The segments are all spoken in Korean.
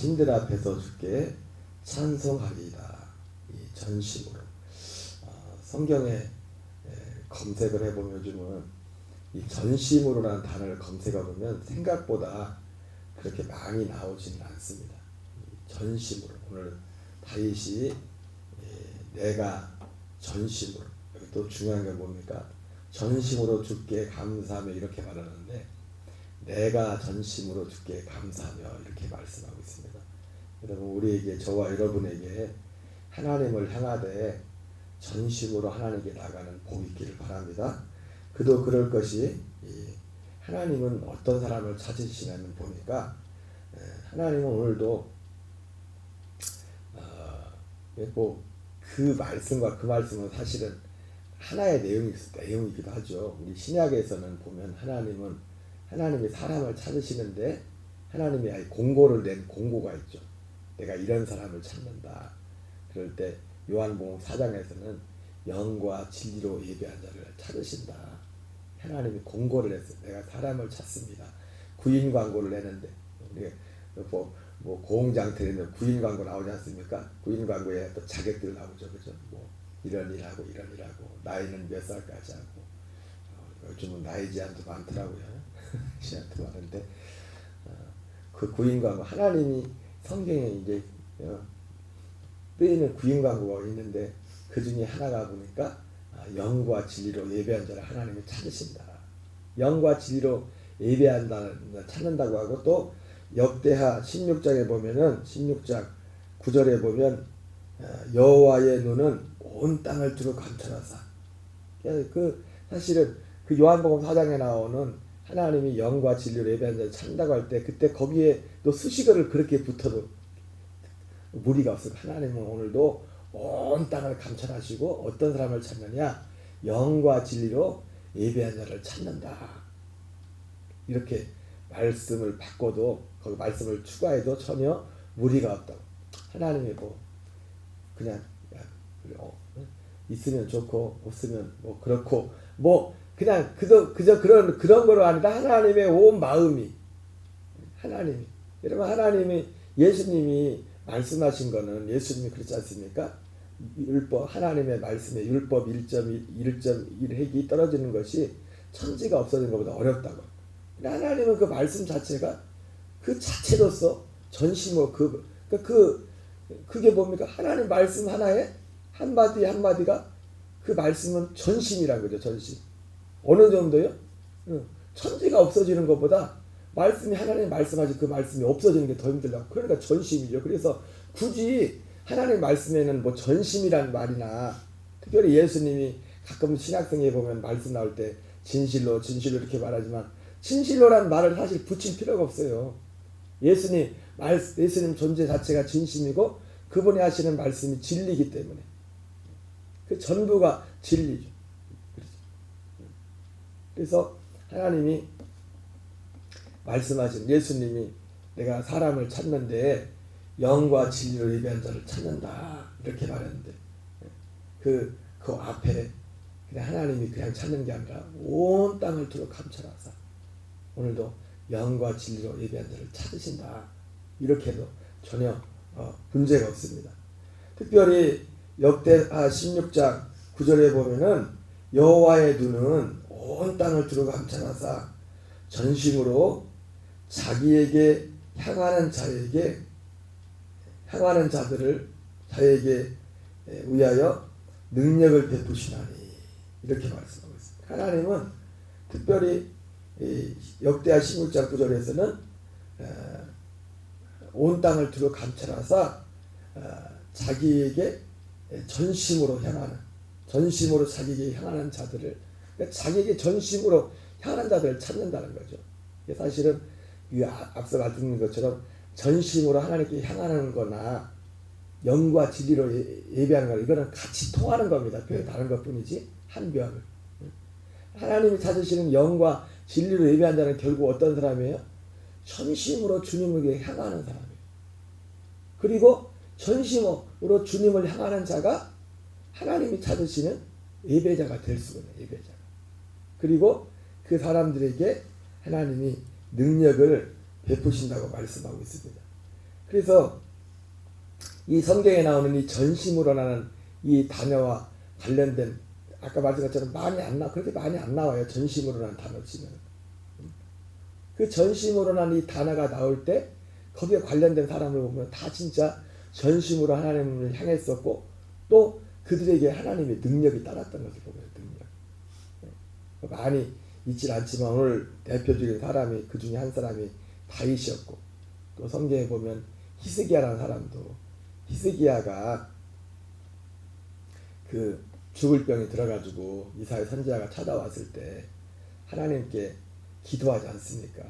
신들 앞에서 주께 찬송하리이다. 이 전심으로. 성경에 검색을 해보면 요즘은 이 전심으로라는 단어를 검색해보면 생각보다 그렇게 많이 나오지는 않습니다. 전심으로. 오늘 다윗이 내가 전심으로, 여기 또 중요한 게 뭡니까? 전심으로 주께 감사하며 이렇게 말하는데, 내가 전심으로 주께 감사하며 이렇게 말씀하고 있습니다. 여러분, 우리에게, 저와 여러분에게 하나님을 향하되 전심으로 하나님께 나가는 복이 있기를 바랍니다. 그도 그럴 것이, 하나님은 어떤 사람을 찾으시냐면 보니까 하나님은 오늘도 그 말씀과 그 말씀은 사실은 하나의 내용이기도 하죠. 우리 신약에서는 보면 하나님이 사람을 찾으시는데 하나님이 아예 공고를 낸 공고가 있죠. 내가 이런 사람을 찾는다. 그럴 때 요한복음 4장에서는 영과 진리로 예배한 자를 찾으신다. 하나님이 공고를 했어요. 내가 사람을 찾습니다. 구인 광고를 내는데, 우리 공장 들으면 구인 광고 나오지 않습니까? 구인 광고에 또 자격들 나오죠, 그죠? 이런 일하고 이런 일하고 나이는 몇 살까지 하고, 요즘은 나이 제한도 많더라고요. 제한도 많은데, 그 구인 광고, 하나님이 성경에 이제 뜨이는 구인 광고가 있는데 그 중에 하나가 보니까 영과 진리로 예배한 자를 하나님이 찾으신다. 영과 진리로 찾는다고 하고, 또 역대하 16장에 보면은 16장 9절에 보면 여호와의 눈은 온 땅을 두루 감찰하사. 사실은 그 요한복음 4장에 나오는 하나님이 영과 진리로 예배한 자를 찾는다고 할 때, 그때 거기에 또 수식어를 그렇게 붙어도 무리가 없어요. 하나님은 오늘도 온 땅을 감찰하시고 어떤 사람을 찾느냐? 영과 진리로 예배한 자를 찾는다. 이렇게 말씀을 바꿔도, 거기 말씀을 추가해도 전혀 무리가 없다고. 하나님이 그냥 있으면 좋고 없으면 그렇고 그냥 그저 그런 거로 아니라 하나님의 온 마음이, 여러분, 예수님이 말씀하신 거는, 예수님이 그렇지 않습니까? 하나님의 말씀에 율법 1.1핵이 떨어지는 것이 천지가 없어지는 것보다 어렵다고. 하나님은 그 말씀 자체가 그 자체로서 전심으로 그게 뭡니까? 하나님 말씀 하나에 한마디 한마디가, 그 말씀은 전심이라는 거죠. 전심. 어느 정도요? 천지가 없어지는 것보다 하나님 말씀하신 그 말씀이 없어지는 게 더 힘들다고. 그러니까 전심이죠. 그래서 굳이 하나님 말씀에는 전심이라는 말이나, 특별히 예수님이 가끔 신약성에 보면 말씀 나올 때 진실로 이렇게 말하지만, 진실로라는 말을 사실 붙일 필요가 없어요. 예수님 존재 자체가 진심이고 그분이 하시는 말씀이 진리이기 때문에 그 전부가 진리죠. 그래서 하나님이 말씀하신, 예수님이 내가 사람을 찾는데 영과 진리로 예배한 자를 찾는다 이렇게 말했는데, 그 앞에 그냥 하나님이 그냥 찾는 게 아니라 온 땅을 두루 감찰하사 오늘도 영과 진리로 예배한 자를 찾으신다. 이렇게 해도 전혀 문제가 없습니다. 특별히 역대하 16장 9절에 보면은 여호와의 눈은 온 땅을 두루 감찰하사 전심으로 자기에게 향하는 자에게 위하여 능력을 베푸시나니 이렇게 말씀하고 있습니다. 하나님은 특별히 역대하 16장 9절에서는 온 땅을 두루 감찰하사 자기에게 전심으로 자기에게 향하는 자들을, 그러니까 자기에게 전심으로 향하는 자들을 찾는다는 거죠. 사실은 앞서 말씀드린 것처럼 전심으로 하나님께 향하는 거나 영과 진리로 예배하는 거, 이거는 같이 통하는 겁니다. 표현이 다른 것뿐이지 한 변을. 하나님이 찾으시는 영과 진리로 예배한 자는 결국 어떤 사람이에요? 전심으로 주님에게 향하는 사람이에요. 그리고 전심으로 주님을 향하는 자가 하나님이 찾으시는 예배자가 될 수가 있는 예배자가. 그리고 그 사람들에게 하나님이 능력을 베푸신다고 말씀하고 있습니다. 그래서 이 성경에 나오는 이 전심으로라는 이 단어와 관련된 아까 말씀한 것처럼 그렇게 많이 안 나와요. 전심으로라는 단어 치면. 그 전심으로라는 이 단어가 나올 때 거기에 관련된 사람을 보면 다 진짜 전심으로 하나님을 향했었고 또 그들에게 하나님의 능력이 따랐던 것을 보고요. 능력. 많이 있질 않지만 오늘 대표적인 사람이 그 중에 한 사람이 다윗이었고 또 성경에 보면 히스기야라는 사람도 히스기야가 그 죽을 병이 들어가지고 이사야 선지자가 찾아왔을 때 하나님께 기도하지 않습니까?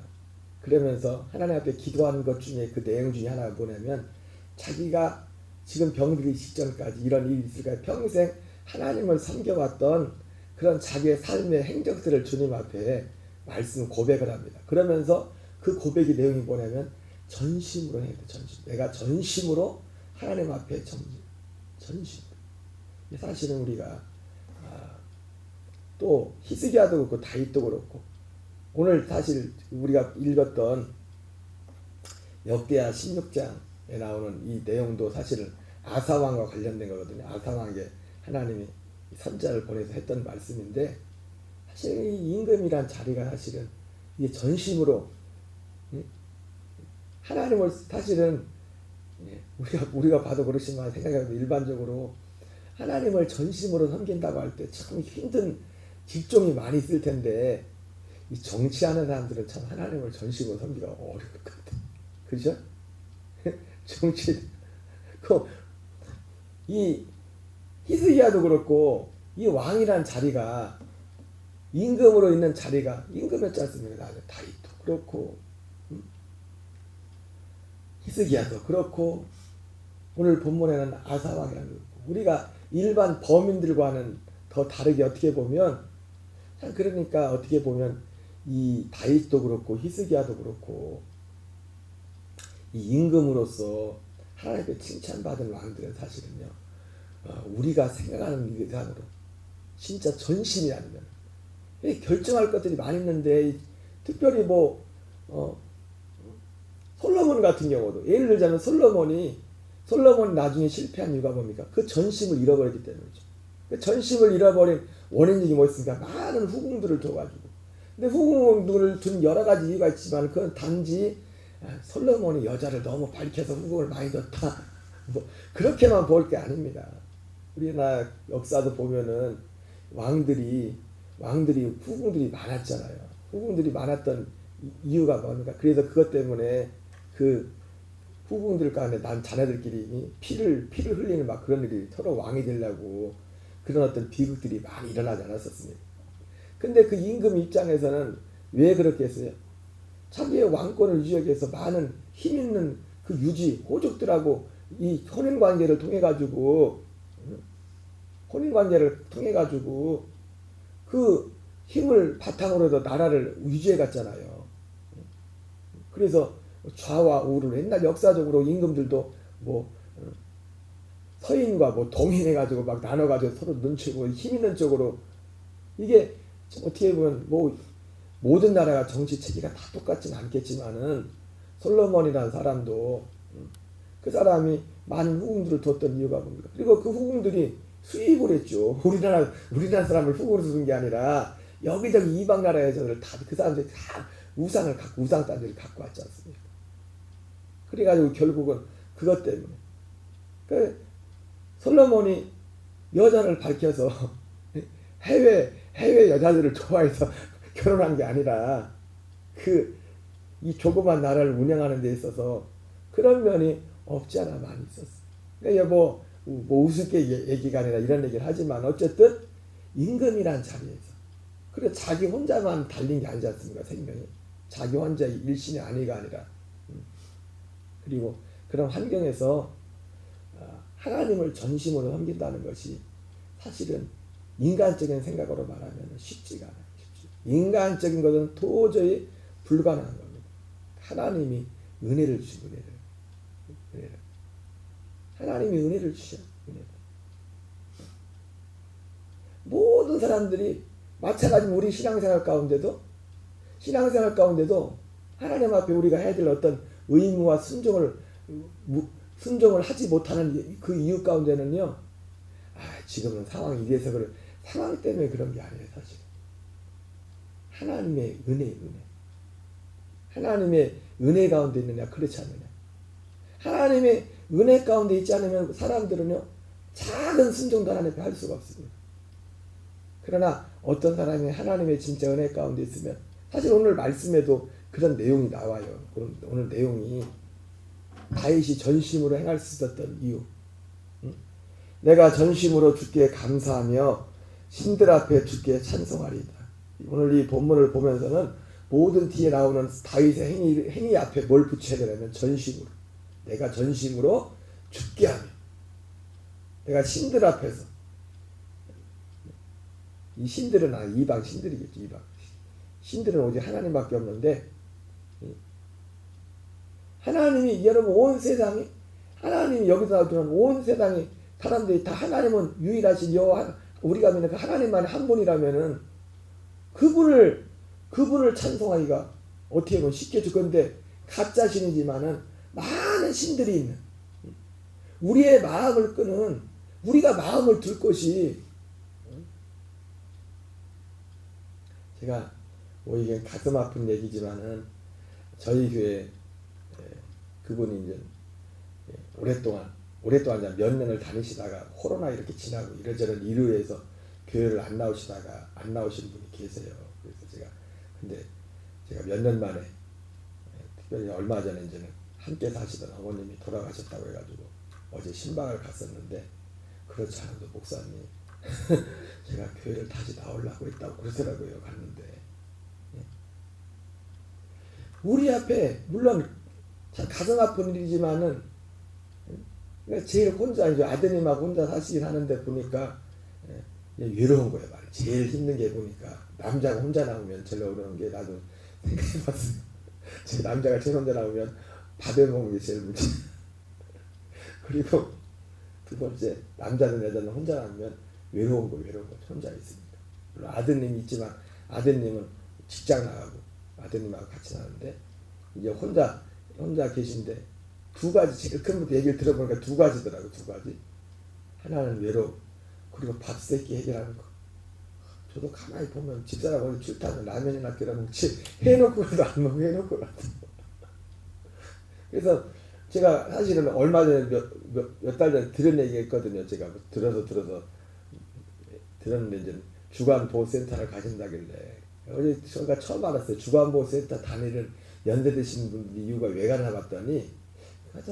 그러면서 하나님 앞에 기도하는 것 중에 그 내용 중에 하나가 뭐냐면 자기가 지금 병들기 직전까지 이런 일이 있을까 평생 하나님을 섬겨왔던 그런 자기의 삶의 행적들을 주님 앞에 말씀 고백을 합니다. 그러면서 그 고백의 내용이 뭐냐면 전심으로 해야 돼. 전심. 내가 전심으로 하나님 앞에 전심. 사실은 우리가 또 히스기야도 그렇고 다윗도 그렇고 오늘 사실 우리가 읽었던 역대하 16장에 나오는 이 내용도 사실은 아사왕과 관련된 거거든요. 아사왕에게 하나님이 선자를 보내서 했던 말씀인데 사실 이 임금이란 자리가 사실은 이게 전심으로 하나님을 사실은 우리가 봐도 그렇지만 생각해도 일반적으로 하나님을 전심으로 섬긴다고 할 때 참 힘든 직종이 많이 있을 텐데 이 정치하는 사람들은 참 하나님을 전심으로 섬기기가 어려울 것 같아. 그죠? 정치 이 히스기야도 그렇고 이 왕이란 자리가 임금으로 있는 자리가 임금이었지 않습니까? 다윗도 그렇고 히스기야도 그렇고 오늘 본문에는 아사왕이라는 거 우리가 일반 범인들과는 더 다르게 어떻게 보면 그러니까 어떻게 보면 이 다윗도 그렇고 히스기야도 그렇고 이 임금으로서 하나님께 칭찬받은 왕들은 사실은요 우리가 생각하는 이상으로 진짜 전심이 아니면 결정할 것들이 많이 있는데 특별히 솔로몬 같은 경우도 예를 들자면 솔로몬이 나중에 실패한 이유가 뭡니까? 그 전심을 잃어버렸기 때문이죠. 그 전심을 잃어버린 원인이 뭐였습니까? 많은 후궁들을 둬가지고. 근데 후궁들을 둔 여러 가지 이유가 있지만 그건 단지 솔로몬이 여자를 너무 밝혀서 후궁을 많이 뒀다. 그렇게만 볼 게 아닙니다. 우리나라 역사도 보면은 왕들이 후궁들이 많았잖아요. 후궁들이 많았던 이유가 뭡니까? 그래서 그것 때문에 그 후궁들 가운데 난 자네들끼리 피를 흘리는 막 그런 일이 서로 왕이 되려고 그런 어떤 비극들이 많이 일어나지 않았었습니까? 근데 그 임금 입장에서는 왜 그렇게 했어요? 자기의 왕권을 유지하기 위해서 많은 힘 있는 그 호족들하고 이 혼인관계를 통해 가지고 그 힘을 바탕으로 해서 나라를 유지해 갔잖아요. 그래서 좌와 우를 옛날 역사적으로 임금들도 서인과 동인해 가지고 막 나눠 가지고 서로 눈치고 힘 있는 쪽으로 이게 어떻게 보면 모든 나라가 정치 체계가 다 똑같지는 않겠지만은 솔로몬이라는 사람도 그 사람이 많은 후궁들을 뒀던 이유가 뭡니까? 그리고 그 후궁들이 수입을 했죠. 우리나라 사람을 후궁으로 두는 게 아니라 여기저기 이방 나라에서는 다 그 사람들이 다 우상 땅들을 갖고 왔지 않습니까? 그래가지고 결국은 그것 때문에 솔로몬이 여자를 밝혀서 해외 여자들을 좋아해서 결혼한 게 아니라 이 조그만 나라를 운영하는 데 있어서 그런 면이 없지 않아 많이 있었어. 그러니까 우습게 얘기가 아니라 이런 얘기를 하지만 어쨌든 임금이란 자리에서 그래 자기 혼자만 달린 게 아니지 않습니까? 생명이 자기 혼자 일신의 안위가 아니라 그리고 그런 환경에서 하나님을 전심으로 섬긴다는 것이 사실은 인간적인 생각으로 말하면 쉽지가 않아요. 인간적인 것은 도저히 불가능한 겁니다. 하나님이 은혜를 주시고 은혜를. 하나님이 은혜를 주셔요. 은혜를. 모든 사람들이 마찬가지로 우리 신앙생활 가운데도 하나님 앞에 우리가 해야 될 어떤 의무와 순종을 순종을 하지 못하는 그 이유 가운데는요, 지금은 상황이 이래서 그래. 상황 때문에 그런 게 아니에요, 사실. 하나님의 은혜. 하나님의 은혜 가운데 있느냐, 그렇지 않느냐. 하나님의 은혜 가운데 있지 않으면 사람들은요, 작은 순종도 하나님 앞에 할 수가 없습니다. 그러나 어떤 사람이 하나님의 진짜 은혜 가운데 있으면, 사실 오늘 말씀에도 그런 내용이 나와요. 오늘 내용이 다윗이 전심으로 행할 수 있었던 이유. 내가 전심으로 주께 감사하며 신들 앞에 주께 찬송하리이다. 오늘 이 본문을 보면서는 모든 뒤에 나오는 다윗의 행위 앞에 뭘 붙여야 되냐면 전심으로. 내가 전심으로 주께 하며. 내가 신들 앞에서. 이 신들은 이방 신들이겠죠. 이방. 신들은 오직 하나님밖에 없는데, 하나님이 여러분 온 세상이, 하나님이 여기서 나오지만 온 세상이 사람들이 다 하나님은 유일하신 여호와, 우리가 믿는 그 하나님만이 한 분이라면은 그분을 찬송하기가 어떻게 보면 쉽게 죽건데, 가짜 신이지만은 많은 신들이 있는, 우리의 마음을 끄는, 우리가 마음을 둘 곳이, 제가 이게 가슴 아픈 얘기지만은 저희 교회 그분이 이제 오랫동안 몇 년을 다니시다가 코로나 이렇게 지나고 이래저래 일로 해서 교회를 안 나오신 분이 계세요. 그래서 제가 몇 년 만에, 특별히 얼마 전에 이제는 함께 사시던 어머님이 돌아가셨다고 해가지고 어제 신방을 갔었는데, 그렇지 않아도 목사님 제가 교회를 다시 나오려고 했다고 그러더라고요. 갔는데 우리 앞에 물론 참 가슴 아픈 일이지만은, 제일 혼자, 이제 아드님하고 혼자 사시긴 하는데 보니까 외로운 거예요. 제일 힘든 게 보니까 남자가 혼자 나오면 제일 어려운 게, 나도 생각해봤어요. 제 남자가 제일 혼자 나오면 밥에 먹는 게 제일 문제. 그리고 두 번째, 남자는 여자는 혼자 나오면 외로운 거 혼자 있으니까. 물론 아드님이 있지만 아드님은 직장 나가고 아드님하고 같이 나는데, 이제 혼자 계신데, 두 가지, 제일 큰 얘기를 들어보니까 두 가지더라고. 두 가지. 하나는 외로움, 그리고 밥 세끼 해결하는 거. 저도 가만히 보면 집사람 어디 출타면 라면이나 끓여 먹지, 해놓고라도 안 먹고 해놓고라도. 그래서 제가 사실은 얼마 전에 몇 달 전에 들은 얘기 했거든요. 제가 들었는데, 이제 주간보호센터를 가신다길래, 어제 제가 처음 알았어요. 주간보호센터 다니는 연세 드신 분들이 이유가 왜 가나 봤더니,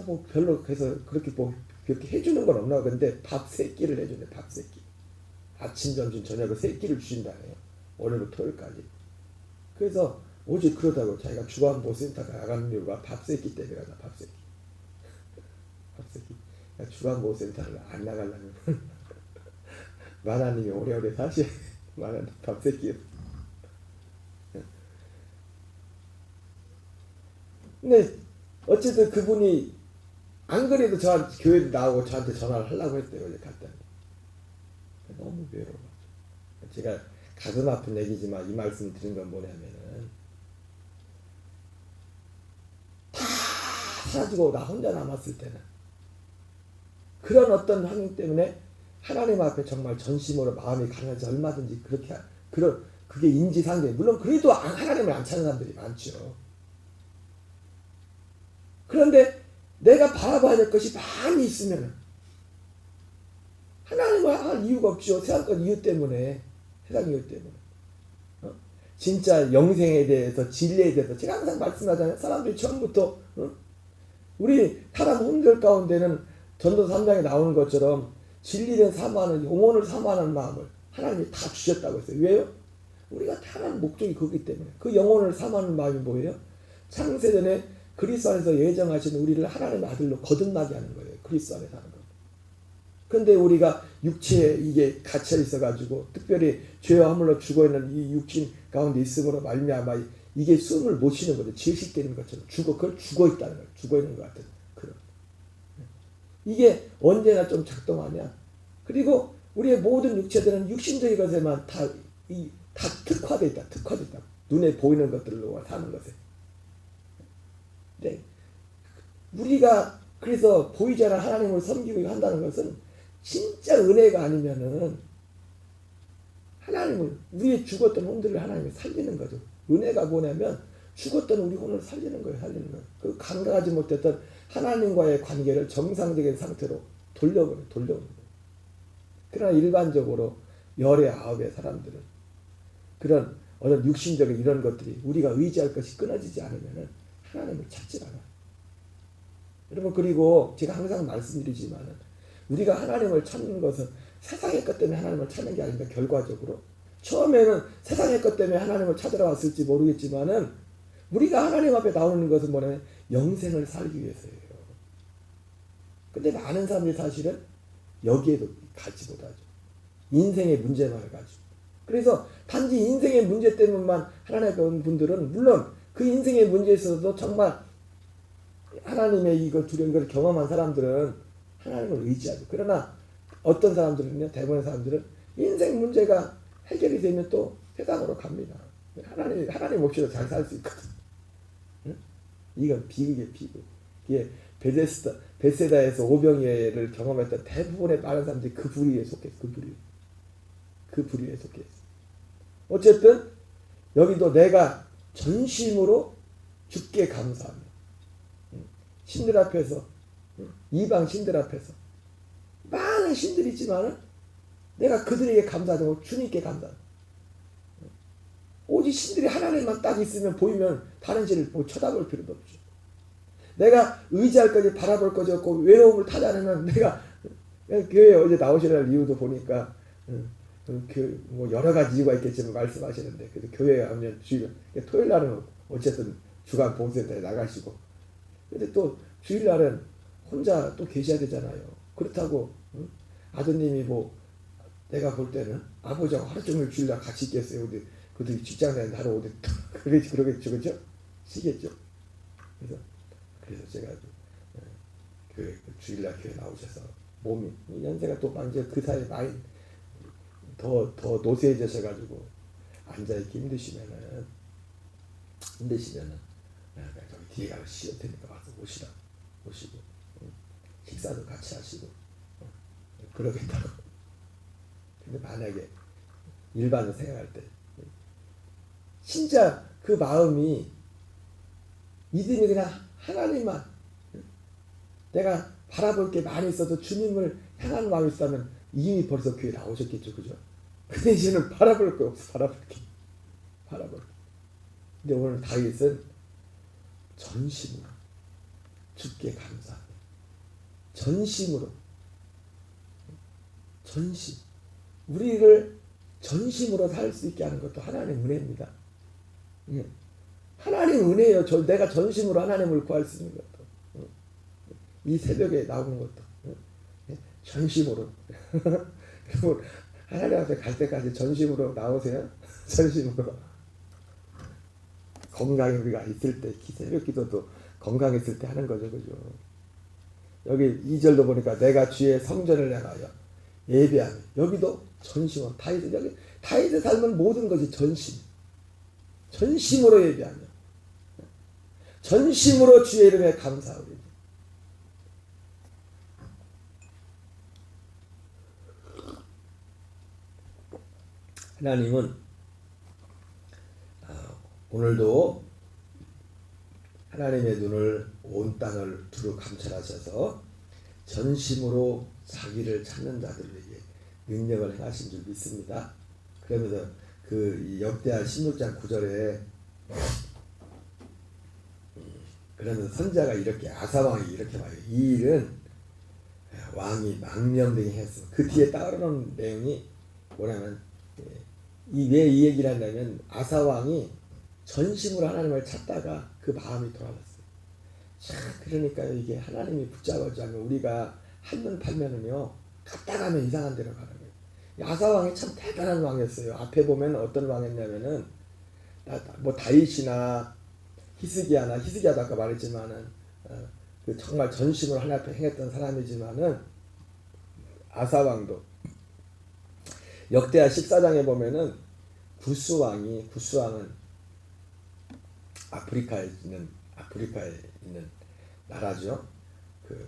뭐 별로 그래서 그렇게 해주는 건 없나. 근데 밥 3끼를 해주네. 밥 3끼. 아침, 점심, 저녁을 3끼를 주신다네요. 오늘부터 토요일까지. 그래서 오직 그러다고 자기가 주간보호센터 나가는 이유가 밥 3끼 때문에 가자. 밥 3끼. 밥 3끼. 주간보호센터를 안 나가려면 마나님이 오래오래 사셔야 마나님 밥 3끼. 근데 어쨌든 그분이 안 그래도 저한테 교회 나오고 저한테 전화를 하려고 했대요. 어제 갔더니. 너무 외로워. 제가 가슴 아픈 얘기지만 이 말씀 드린 건 뭐냐면은, 다 사라지고 나 혼자 남았을 때는, 그런 어떤 환경 때문에 하나님 앞에 정말 전심으로 마음이 가는지 얼마든지 그게 인지상정. 물론 그래도 하나님을 안 찾는 사람들이 많죠. 그런데 내가 바라봐야 될 것이 많이 있으면 하나님을 할 이유가 없죠. 세상권 이유 때문에. 진짜 영생에 대해서, 진리에 대해서 제가 항상 말씀하잖아요. 사람들이 처음부터 우리 사람 혼들 가운데는 전도서 3장에 나오는 것처럼 진리된 사모하는, 영혼을 사모하는 마음을 하나님이 다 주셨다고 했어요. 왜요? 우리가 태어난 목적이 그거기 때문에. 그 영혼을 사모하는 마음이 뭐예요? 창세전에 그리스도 안에서 예정하신 우리를 하나님의 아들로 거듭나게 하는 거예요. 그리스도 안에 사는 거. 그런데 우리가 육체에 이게 갇혀 있어가지고, 특별히 죄와 허물로 죽어있는 이 육신 가운데 있음으로 말미암아 이게 숨을 못 쉬는 거죠. 질식되는 것처럼 그걸 죽어있다는 거예요. 죽어있는 것 같은 그런. 이게 언제나 좀 작동하냐. 그리고 우리의 모든 육체들은 육신적인 것에만 다 특화되어 있다. 눈에 보이는 것들로 사는 것에. 네. 우리가 그래서 보이지 않는 하나님을 섬기고 한다는 것은 진짜 은혜가 아니면은 하나님을, 우리의 죽었던 혼들을 하나님이 살리는 거죠. 은혜가 뭐냐면 죽었던 우리 혼을 살리는 거예요. 살리는 거예요. 그 감당하지 못했던 하나님과의 관계를 정상적인 상태로 돌려보는 거예요. 그러나 일반적으로 열의 아홉의 사람들은 그런 어떤 육신적인 이런 것들이 우리가 의지할 것이 끊어지지 않으면 하나님을 찾지 않아요. 여러분, 그리고 제가 항상 말씀드리지만 우리가 하나님을 찾는 것은 세상의 것 때문에 하나님을 찾는 게 아닙니다. 결과적으로 처음에는 세상의 것 때문에 하나님을 찾으러 왔을지 모르겠지만은 우리가 하나님 앞에 나오는 것은 뭐냐면 영생을 살기 위해서예요. 근데 많은 사람들이 사실은 여기에도 가지 못하죠. 인생의 문제만 가지고. 그래서 단지 인생의 문제 때문만 하나님에 온 분들은 물론 그 인생의 문제에 있어서도 정말 하나님의 이걸 두려운 걸 경험한 사람들은 하나님을 의지하죠. 그러나 어떤 사람들은요, 대부분의 사람들은 인생 문제가 해결이 되면 또 세상으로 갑니다. 하나님 없이도 잘 살 수 있거든. 응? 이건 비극이에요, 비극. 이게 베세다에서 오병이어를 경험했던 대부분의 많은 사람들이 그 부류에 속했어. 그 부류에 속했어. 어쨌든 여기도 내가 전심으로 주께 감사하며 신들 앞에서, 이방 신들 앞에서 많은 신들이 있지만은 내가 그들에게 감사하지 못하고 주님께 감사하고, 오직 신들이 하나님만 딱 있으면 보이면 다른 신을 뭐 쳐다볼 필요도 없죠. 내가 의지할 것이 바라볼 것이 없고 외로움을 타지 않으면 내가 교회에 어제 나오시는 이유도 보니까 뭐 여러 가지 이유가 있겠지만 말씀하시는데, 그래서 교회에 오면 주일 토요일날은 어쨌든 주간 봉사센터에 나가시고, 근데 또 주일날은 혼자 또 계셔야 되잖아요. 그렇다고 아드님이 뭐 내가 볼 때는 아버지하고 하루 종일 주일날 같이 있겠어요. 근데 그들이 직장 다니는 하루 오대 그러겠죠, 그죠? 쉬겠죠. 그래서 제가 교회 주일날 교회 나오셔서 몸이 연세가 또 이제 그 사이에 많이 더 노쇠해져셔가지고 앉아있기 힘드시면은 저기 뒤에 가서 쉬을 테니까 와서 오시고 식사도 같이 하시고 그러겠다고. 근데 만약에 일반을 생각할 때 진짜 그 마음이 믿음이 그냥 하나님만, 내가 바라볼 게 많이 있어도 주님을 향하는 마음이 있다면 이미 벌써 교회 나오셨겠죠, 그죠? 근데 이제는 바라볼 게 없어. 바라볼 게. 근데 오늘 다윗은 전심으로 주께 감사하며, 전심으로, 전심, 우리를 전심으로 살 수 있게 하는 것도 하나님의 은혜입니다. 하나님 은혜예요. 내가 전심으로 하나님을 구할 수 있는 것도, 이 새벽에 나오는 것도 전심으로. 그리고 하나님 앞에 갈 때까지 전심으로 나오세요. 전심으로. 건강이 우리가 있을 때, 새벽 기도도 건강했을 때 하는 거죠, 그죠? 여기 2절도 보니까 내가 주의 성전을 향하여 예배하며, 여기도 전심으로. 다윗의 삶은 모든 것이 전심으로 예배하며, 전심으로 주의 이름에 감사하오리. 하나님은 오늘도 하나님의 눈을 온 땅을 두루 감찰하셔서 전심으로 자기를 찾는 자들에게 능력을 행하신 줄 믿습니다. 그러면서 그 역대하 16장 9절에 그러면서 선자가 이렇게, 아사왕이 이렇게 말해요. 이 일은 왕이 망명되게 했어. 그 뒤에 따르는 내용이 뭐냐면, 왜 이 얘기를 하냐면 아사왕이 전심으로 하나님을 찾다가 그 마음이 돌아왔어요. 자, 그러니까 이게 하나님이 붙잡아주지 않으면 우리가 한눈 팔면은요, 갔다 가면 이상한 데로 가는 거예요. 아사왕이 참 대단한 왕이었어요. 앞에 보면 어떤 왕이었냐면은 뭐 다윗이나 히스기야도 아까 말했지만은 그 정말 전심으로 하나님 앞에 행했던 사람이지만은 아사왕도 역대하 14장에 보면은 구스왕은 아프리카에 있는 나라죠. 그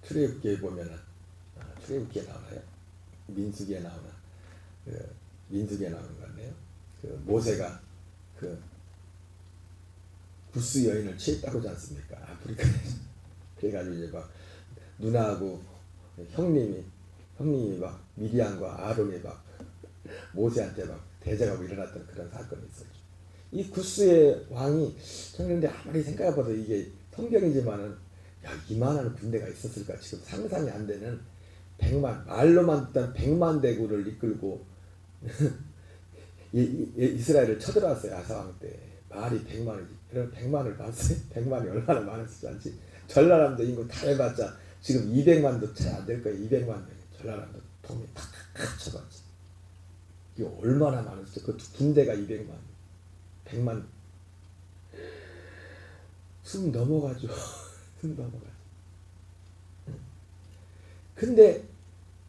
출애굽기에 보면은 출애굽기에 나오나요? 민수기에 나오나? 민수기에 나오는 것 같네요. 그 모세가 그 구스 여인을 취했다고 하지 않습니까? 아프리카에서. 그래가지고 이제 막 누나하고 형님이 막 미디안과 아론이 막 모세한테 막 대적하고 일어났던 그런 사건이 있었죠. 이 구스의 왕이 저는 근데 아무리 생각해봐도 이게 성경이지만은 야 이만한 군대가 있었을까 지금 상상이 안 되는 100만 말로만 듣던 100만 대군을 이끌고 이스라엘을 쳐들어왔어요. 아사왕 때 말이 100만이지. 그럼 100만을 봤어요. 100만이 얼마나 많았을지 알지. 전라남도 인구 다 해봤자 지금 200만도 채 안 될 거예요. 200만 명. 전라남도 통이 탁탁 쳐봤지. 이게 얼마나 많았을지. 그 군대가 200만, 100만. 숨 넘어가죠. 숨 넘어가죠. 근데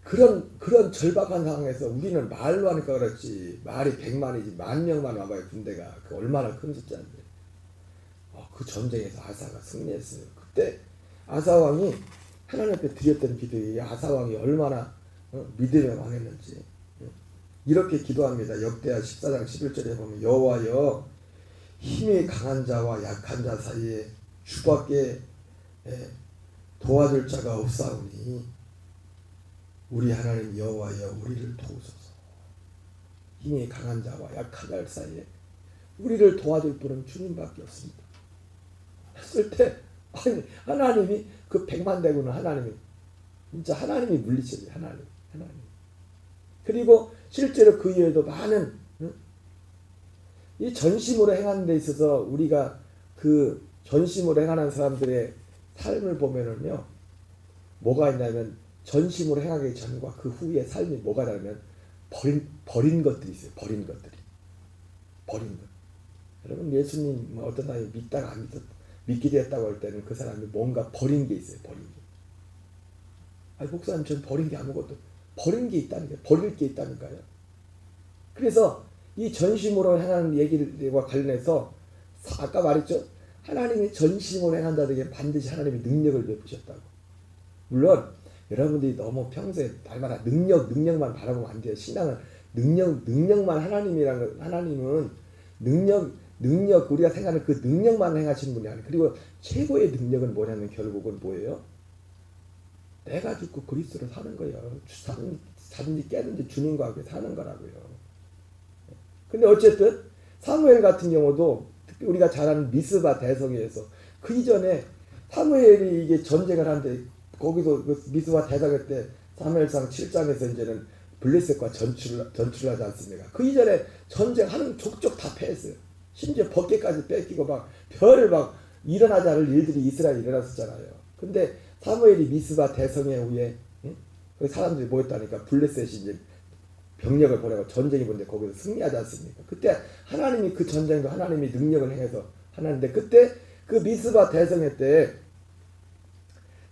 그런 절박한 상황에서 우리는 말로 하니까 그렇지 말이 100만이지 10,000명만 와봐요. 군대가 그 얼마나 큰 숫자인데. 그 전쟁에서 아사가 승리했어요. 그때 아사왕이 하나님 앞에 드렸던 기도에 아사왕이 얼마나 믿음의 왕했는지 이렇게 기도합니다. 역대하 14장 11절에 보면 여호와여 힘이 강한 자와 약한 자 사이에 주밖에 도와줄 자가 없사오니 우리 하나님 여호와여 우리를 도우소서. 힘이 강한 자와 약한 자 사이에 우리를 도와줄 분은 주님밖에 없습니다. 했을 때 아니 하나님이 그 100만 대군은 하나님이 진짜 하나님이 물리쳐요. 하나님. 그리고 실제로 그 이외에도 많은 이 전심으로 행하는 데 있어서 우리가 그 전심으로 행하는 사람들의 삶을 보면은요 뭐가 있냐면 전심으로 행하기 전과 그 후의 삶이 뭐가 다르면 버린 것들이 있어요. 버린 것. 여러분 예수님 어떤 사람이 믿다가 안 믿게 됐다고 할 때는 그 사람이 뭔가 버린 게 있어요. 버린 게. 아니 목사님 전 버린 게 아무것도 버린 게 있다는 게 버릴 게 있다니까요. 그래서 이 전심으로 행하는 얘기와 관련해서 아까 말했죠. 하나님이 전심으로 행한다는 반드시 하나님이 능력을 베푸셨다고. 물론 여러분들이 너무 평소에 날마다 능력만 바라보면 안 돼요. 신앙은 능력만 하나님은 능력 우리가 생각하는 그 능력만 행하시는 분이 아니에요. 그리고 최고의 능력은 뭐냐면 결국은 뭐예요? 내가 죽고 그리스도로 사는 거예요. 자든지 깨든지 주님과 함께 사는 거라고요. 근데 어쨌든 사무엘 같은 경우도 우리가 잘 아는 미스바 대성에서 그 이전에 사무엘이 이게 전쟁을 하는데 거기서 그 미스바 대성회 때 사무엘상 7장에서 이제는 블레셋과 전출을 하지 않습니까? 그 이전에 전쟁하는 족족 다 패했어요. 심지어 법궤까지 뺏기고 막 별을 막 일어나지 않을 일들이 이스라엘에 일어났었잖아요. 근데 사무엘이 미스바 대성회 후에 그 사람들이 모였다니까 블레셋이 이제 병력을 보내고 전쟁이 보는데 거기서 승리하지 않습니까? 그때 하나님이 그 전쟁도 하나님이 능력을 행해서 하나인데 그때 그 미스바 대성회 때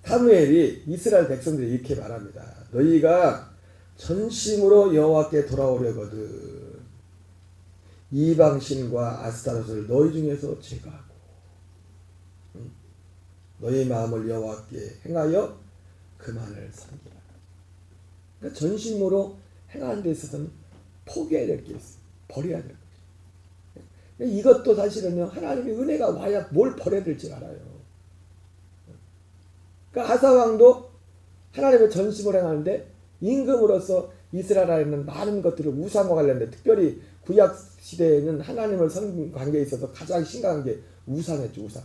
사무엘이 이스라엘 백성들이 이렇게 말합니다. 너희가 전심으로 여호와께 돌아오려거든 이방신과 아스타롯을 너희 중에서 제거하고 너희 마음을 여호와께 행하여 그만을 섬기라. 그러니까 전심으로 행하는 데 있어서는 포기해야 될 게 있어요. 버려야 될 것이에요. 이것도 사실은요 하나님의 은혜가 와야 뭘 버려야 될지 알아요. 그러니까 아사왕도 하나님의 전심을 행하는데 임금으로서 이스라엘에 있는 많은 것들을 우상과 관련된 특별히 구약 시대에는 하나님을 섬긴 관계에 있어서 가장 심각한 게 우상이었죠. 우상.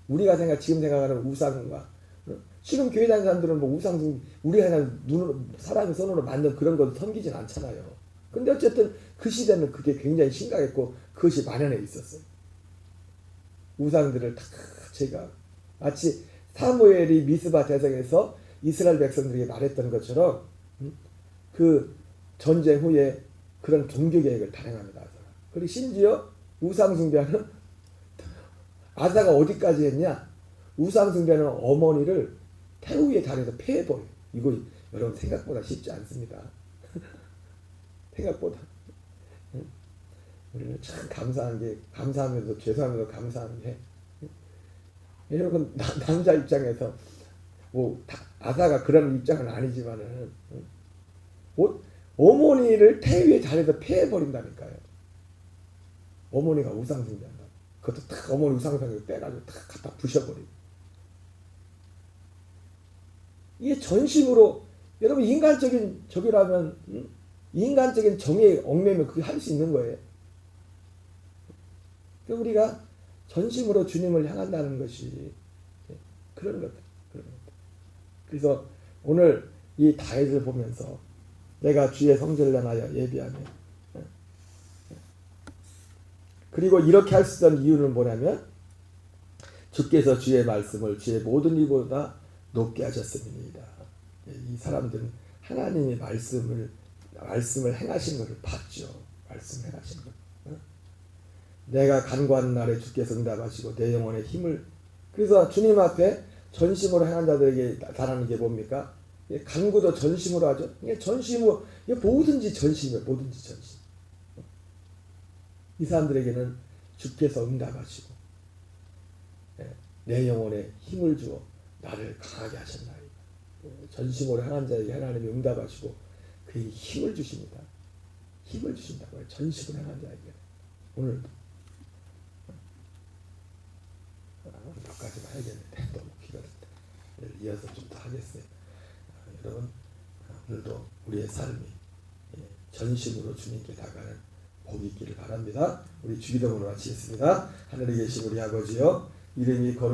우리가 지금 생각하는 우상과 지금 교회 다니는 사람들은 뭐 우상 우리가 그냥 눈으로 사람의 손으로 만든 그런 걸 섬기진 않잖아요. 근데 어쨌든 그 시대는 그게 굉장히 심각했고 그것이 만연해 있었어요. 우상들을 다 제가 마치 사무엘이 미스바 대성에서 이스라엘 백성들에게 말했던 것처럼 그 전쟁 후에 그런 종교 계획을 단행합니다. 그리고 심지어 우상 숭배는 아사가 어디까지 했냐? 우상 숭배는 어머니를 태우 위에 다리에서 패해버려요. 이거 여러분 생각보다 쉽지 않습니다. 생각보다. 우리는 참 감사한 게 감사하면서 죄송하면서 감사한 게 여러분 남자 입장에서 뭐 아사가 그런 입장은 아니지만은 어머니를 태위의 자리에서 폐해버린다니까요. 어머니가 우상숭배한다. 그것도 탁 어머니 우상숭배 빼가지고 탁 갖다 부셔버리고. 이게 전심으로 여러분 인간적인 적이라면 인간적인 정의에 얽매면 그게 할 수 있는 거예요. 그러니까 우리가 전심으로 주님을 향한다는 것이 그런 것들. 그래서 오늘 이 다윗을 보면서 내가 주의 성전을 향하여 예비하며 그리고 이렇게 할 수 있는 이유는 뭐냐면 주께서 주의 말씀을 주의 모든 이보다 높게 하셨음이니이다. 이 사람들은 하나님의 말씀을 행하신 것을 봤죠. 말씀을 행하신 것. 내가 간구하는 날에 주께서 응답하시고 내 영혼의 힘을 그래서 주님 앞에 전심으로 행한 자들에게 나타나는 게 뭡니까? 간구도 전심으로 하죠. 이게 전심으로 이게 뭐든지 전심이에요. 뭐든지 전심. 이 사람들에게는 주께서 응답하시고 내 영혼에 힘을 주어 나를 강하게 하셨나이다. 전심으로 행한 자에게 하나님이 응답하시고 그에게 힘을 주십니다. 힘을 주신다고요. 전심으로 행한 자에게. 오늘도 몇 가지만 해야겠는데 너무 길었는데 이어서 좀 더 하겠어요. 여러분 오늘도 우리의 삶이 전심으로 주님께 나가는 복이 있기를 바랍니다. 우리 주기도문으로 마치겠습니다. 하늘에 계신 우리 아버지여 이름이 거룩